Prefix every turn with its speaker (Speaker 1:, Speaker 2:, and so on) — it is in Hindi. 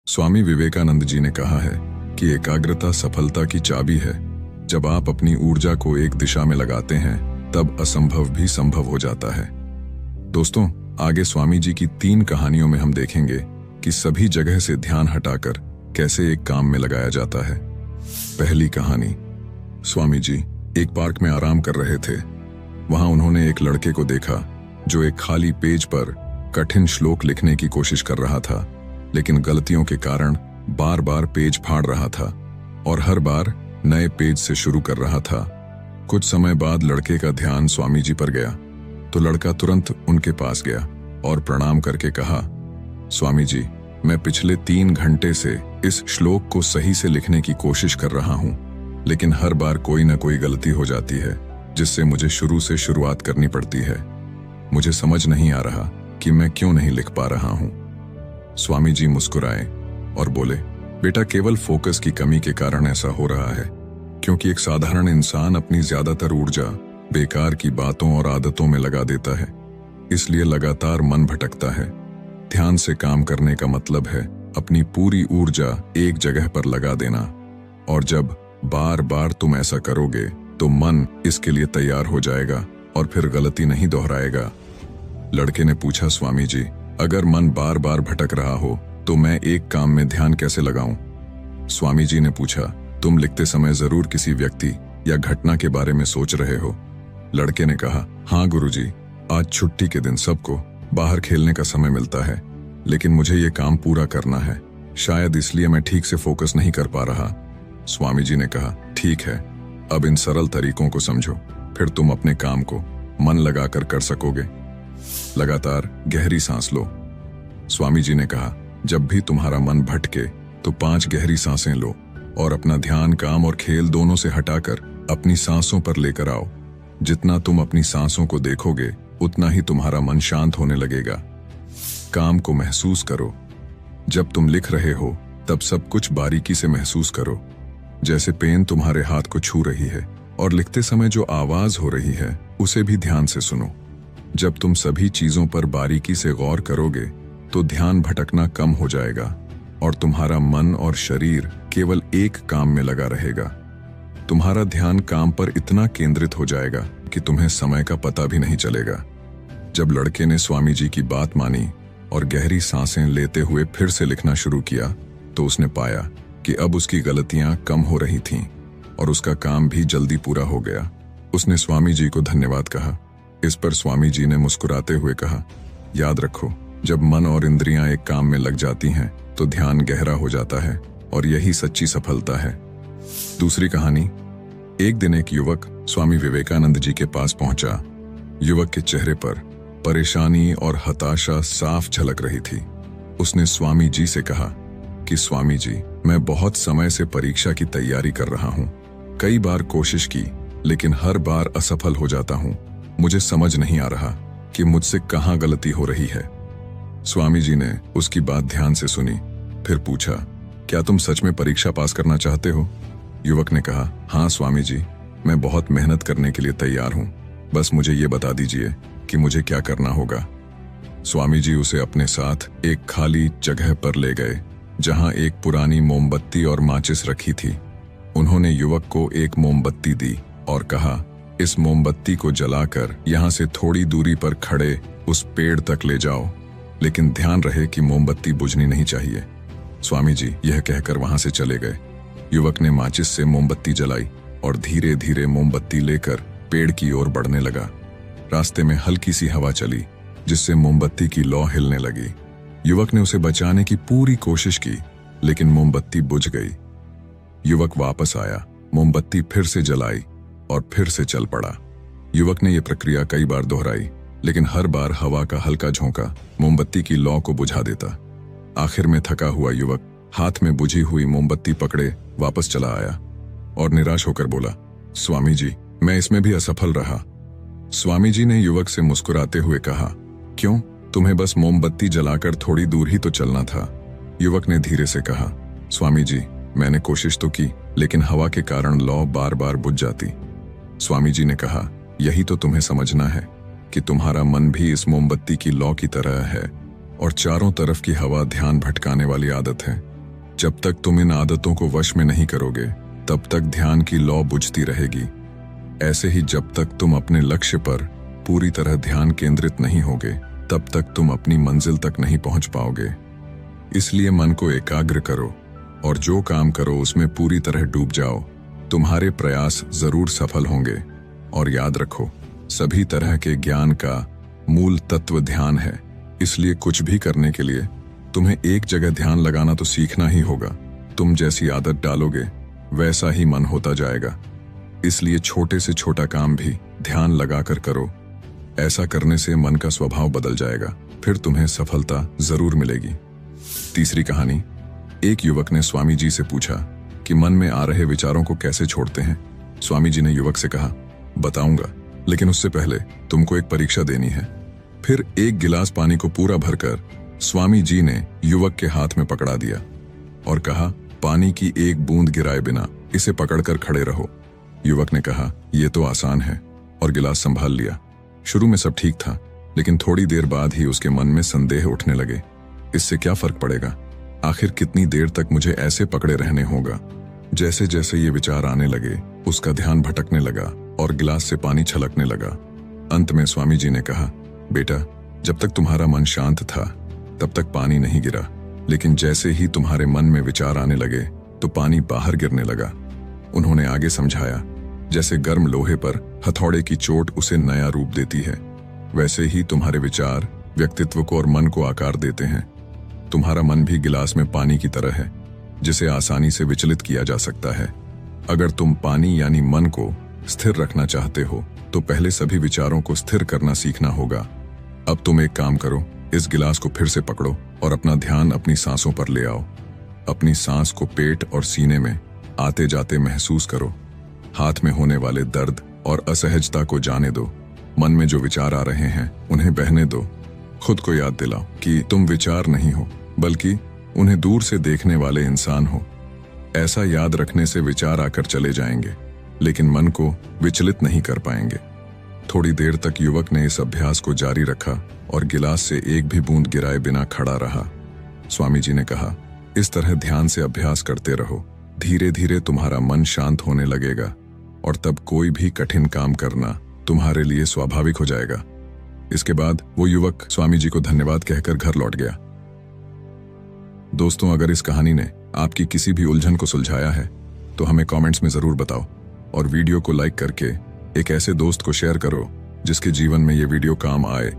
Speaker 1: स्वामी विवेकानंद जी ने कहा है कि एकाग्रता सफलता की चाबी है। जब आप अपनी ऊर्जा को एक दिशा में लगाते हैं तब असंभव भी संभव हो जाता है। दोस्तों, आगे स्वामी जी की 3 कहानियों में हम देखेंगे कि सभी जगह से ध्यान हटाकर कैसे एक काम में लगाया जाता है। पहली कहानी। स्वामी जी एक पार्क में आराम कर रहे थे। वहां उन्होंने एक लड़के को देखा जो एक खाली पेज पर कठिन श्लोक लिखने की कोशिश कर रहा था, लेकिन गलतियों के कारण बार बार पेज फाड़ रहा था और हर बार नए पेज से शुरू कर रहा था। कुछ समय बाद लड़के का ध्यान स्वामी जी पर गया तो लड़का तुरंत उनके पास गया और प्रणाम करके कहा, स्वामी जी, मैं पिछले 3 घंटे से इस श्लोक को सही से लिखने की कोशिश कर रहा हूं, लेकिन हर बार कोई ना कोई गलती हो जाती है जिससे मुझे शुरू से शुरुआत करनी पड़ती है। मुझे समझ नहीं आ रहा कि मैं क्यों नहीं लिख पा रहा हूं। स्वामी जी मुस्कुराए और बोले, बेटा, केवल फोकस की कमी के कारण ऐसा हो रहा है, क्योंकि एक साधारण इंसान अपनी ज्यादातर ऊर्जा बेकार की बातों और आदतों में लगा देता है, इसलिए लगातार मन भटकता है। ध्यान से काम करने का मतलब है अपनी पूरी ऊर्जा एक जगह पर लगा देना, और जब बार बार तुम ऐसा करोगे तो मन इसके लिए तैयार हो जाएगा और फिर गलती नहीं दोहराएगा। लड़के ने पूछा, स्वामी जी, अगर मन बार बार भटक रहा हो तो मैं एक काम में ध्यान कैसे लगाऊं? स्वामी जी ने पूछा, तुम लिखते समय जरूर किसी व्यक्ति या घटना के बारे में सोच रहे हो? लड़के ने कहा, हाँ गुरुजी, आज छुट्टी के दिन सबको बाहर खेलने का समय मिलता है, लेकिन मुझे ये काम पूरा करना है, शायद इसलिए मैं ठीक से फोकस नहीं कर पा रहा। स्वामी जी ने कहा, ठीक है, अब इन सरल तरीकों को समझो, फिर तुम अपने काम को मन लगाकर कर सकोगे। लगातार गहरी सांस लो। स्वामी जी ने कहा, जब भी तुम्हारा मन भटके तो 5 गहरी सांसें लो और अपना ध्यान काम और खेल दोनों से हटाकर अपनी सांसों पर लेकर आओ। जितना तुम अपनी सांसों को देखोगे उतना ही तुम्हारा मन शांत होने लगेगा। काम को महसूस करो। जब तुम लिख रहे हो तब सब कुछ बारीकी से महसूस करो, जैसे पेन तुम्हारे हाथ को छू रही है, और लिखते समय जो आवाज हो रही है उसे भी ध्यान से सुनो। जब तुम सभी चीजों पर बारीकी से गौर करोगे तो ध्यान भटकना कम हो जाएगा और तुम्हारा मन और शरीर केवल एक काम में लगा रहेगा। तुम्हारा ध्यान काम पर इतना केंद्रित हो जाएगा कि तुम्हें समय का पता भी नहीं चलेगा। जब लड़के ने स्वामी जी की बात मानी और गहरी सांसें लेते हुए फिर से लिखना शुरू किया तो उसने पाया कि अब उसकी गलतियां कम हो रही थीं और उसका काम भी जल्दी पूरा हो गया। उसने स्वामी जी को धन्यवाद कहा। इस पर स्वामी जी ने मुस्कुराते हुए कहा, याद रखो, जब मन और इंद्रियां एक काम में लग जाती हैं तो ध्यान गहरा हो जाता है और यही सच्ची सफलता है। दूसरी कहानी। एक दिन एक युवक स्वामी विवेकानंद जी के पास पहुंचा। युवक के चेहरे पर परेशानी और हताशा साफ झलक रही थी। उसने स्वामी जी से कहा कि स्वामी जी, मैं बहुत समय से परीक्षा की तैयारी कर रहा हूं। कई बार कोशिश की, लेकिन हर बार असफल हो जाता हूं। मुझे समझ नहीं आ रहा कि मुझसे कहां गलती हो रही है। स्वामी जी ने उसकी बात ध्यान से सुनी, फिर पूछा, क्या तुम सच में परीक्षा पास करना चाहते हो? युवक ने कहा, हाँ स्वामी जी, मैं बहुत मेहनत करने के लिए तैयार हूं, बस मुझे ये बता दीजिए कि मुझे क्या करना होगा। स्वामी जी उसे अपने साथ एक खाली जगह पर ले गए जहां एक पुरानी मोमबत्ती और माचिस रखी थी। उन्होंने युवक को एक मोमबत्ती दी और कहा, इस मोमबत्ती को जलाकर यहां से थोड़ी दूरी पर खड़े उस पेड़ तक ले जाओ, लेकिन ध्यान रहे कि मोमबत्ती बुझनी नहीं चाहिए। स्वामी जी यह कहकर वहां से चले गए। युवक ने माचिस से मोमबत्ती जलाई और धीरे धीरे मोमबत्ती लेकर पेड़ की ओर बढ़ने लगा। रास्ते में हल्की सी हवा चली जिससे मोमबत्ती की लौ हिलने लगी। युवक ने उसे बचाने की पूरी कोशिश की, लेकिन मोमबत्ती बुझ गई। युवक वापस आया, मोमबत्ती फिर से जलाई और फिर से चल पड़ा। युवक ने यह प्रक्रिया कई बार दोहराई, लेकिन हर बार हवा का हल्का झोंका मोमबत्ती की लौ को बुझा देता। आखिर में थका हुआ युवक हाथ में बुझी हुई मोमबत्ती पकड़े वापस चला आया और निराश होकर बोला, स्वामी जी, मैं इसमें भी असफल रहा। स्वामी जी ने युवक से मुस्कुराते हुए कहा, क्यों? तुम्हें बस मोमबत्ती जलाकर थोड़ी दूर ही तो चलना था। युवक ने धीरे से कहा, स्वामी जी, मैंने कोशिश तो की, लेकिन हवा के कारण लौ बार बार बुझ जाती। स्वामी जी ने कहा, यही तो तुम्हें समझना है कि तुम्हारा मन भी इस मोमबत्ती की लौ की तरह है और चारों तरफ की हवा ध्यान भटकाने वाली आदत है। जब तक तुम इन आदतों को वश में नहीं करोगे तब तक ध्यान की लौ बुझती रहेगी। ऐसे ही जब तक तुम अपने लक्ष्य पर पूरी तरह ध्यान केंद्रित नहीं होगे तब तक तुम अपनी मंजिल तक नहीं पहुंच पाओगे। इसलिए मन को एकाग्र करो और जो काम करो उसमें पूरी तरह डूब जाओ। तुम्हारे प्रयास जरूर सफल होंगे। और याद रखो, सभी तरह के ज्ञान का मूल तत्व ध्यान है। इसलिए कुछ भी करने के लिए तुम्हें एक जगह ध्यान लगाना तो सीखना ही होगा। तुम जैसी आदत डालोगे वैसा ही मन होता जाएगा। इसलिए छोटे से छोटा काम भी ध्यान लगाकर करो। ऐसा करने से मन का स्वभाव बदल जाएगा, फिर तुम्हें सफलता जरूर मिलेगी। तीसरी कहानी। एक युवक ने स्वामी जी से पूछा कि मन में आ रहे विचारों को कैसे छोड़ते हैं। स्वामी जी ने युवक से कहा, बताऊंगा, लेकिन उससे पहले तुमको एक परीक्षा देनी है। फिर एक गिलास पानी को पूरा भरकर स्वामी जी ने युवक के हाथ में पकड़ा दिया और कहा, पानी की एक बूंद गिराए बिना इसे पकड़कर खड़े रहो। युवक ने कहा, यह तो आसान है, और गिलास संभाल लिया। शुरू में सब ठीक था, लेकिन थोड़ी देर बाद ही उसके मन में संदेह उठने लगे। इससे क्या फर्क पड़ेगा? आखिर कितनी देर तक मुझे ऐसे पकड़े रहने होगा? जैसे जैसे ये विचार आने लगे उसका ध्यान भटकने लगा और गिलास से पानी छलकने लगा। अंत में स्वामी जी ने कहा, बेटा, जब तक तुम्हारा मन शांत था तब तक पानी नहीं गिरा, लेकिन जैसे ही तुम्हारे मन में विचार आने लगे तो पानी बाहर गिरने लगा। उन्होंने आगे समझाया, जैसे गर्म लोहे पर हथौड़े की चोट उसे नया रूप देती है, वैसे ही तुम्हारे विचार व्यक्तित्व को और मन को आकार देते हैं। तुम्हारा मन भी गिलास में पानी की तरह है, जिसे आसानी से विचलित किया जा सकता है। अगर तुम पानी यानी मन को स्थिर रखना चाहते हो तो पहले सभी विचारों को स्थिर करना सीखना होगा। अब तुम एक काम करो, इस गिलास को फिर से पकड़ो और अपना ध्यान अपनी सांसों पर ले आओ। अपनी सांस को पेट और सीने में आते जाते महसूस करो। हाथ में होने वाले दर्द और असहजता को जाने दो। मन में जो विचार आ रहे हैं उन्हें बहने दो। खुद को याद दिलाओ कि तुम विचार नहीं हो, बल्कि उन्हें दूर से देखने वाले इंसान हो। ऐसा याद रखने से विचार आकर चले जाएंगे, लेकिन मन को विचलित नहीं कर पाएंगे। थोड़ी देर तक युवक ने इस अभ्यास को जारी रखा और गिलास से एक भी बूंद गिराए बिना खड़ा रहा। स्वामी जी ने कहा, इस तरह ध्यान से अभ्यास करते रहो। धीरे धीरे तुम्हारा मन शांत होने लगेगा और तब कोई भी कठिन काम करना तुम्हारे लिए स्वाभाविक हो जाएगा। इसके बाद वो युवक स्वामी जी को धन्यवाद कहकर घर लौट गया। दोस्तों, अगर इस कहानी ने आपकी किसी भी उलझन को सुलझाया है तो हमें कमेंट्स में जरूर बताओ, और वीडियो को लाइक करके एक ऐसे दोस्त को शेयर करो जिसके जीवन में ये वीडियो काम आए।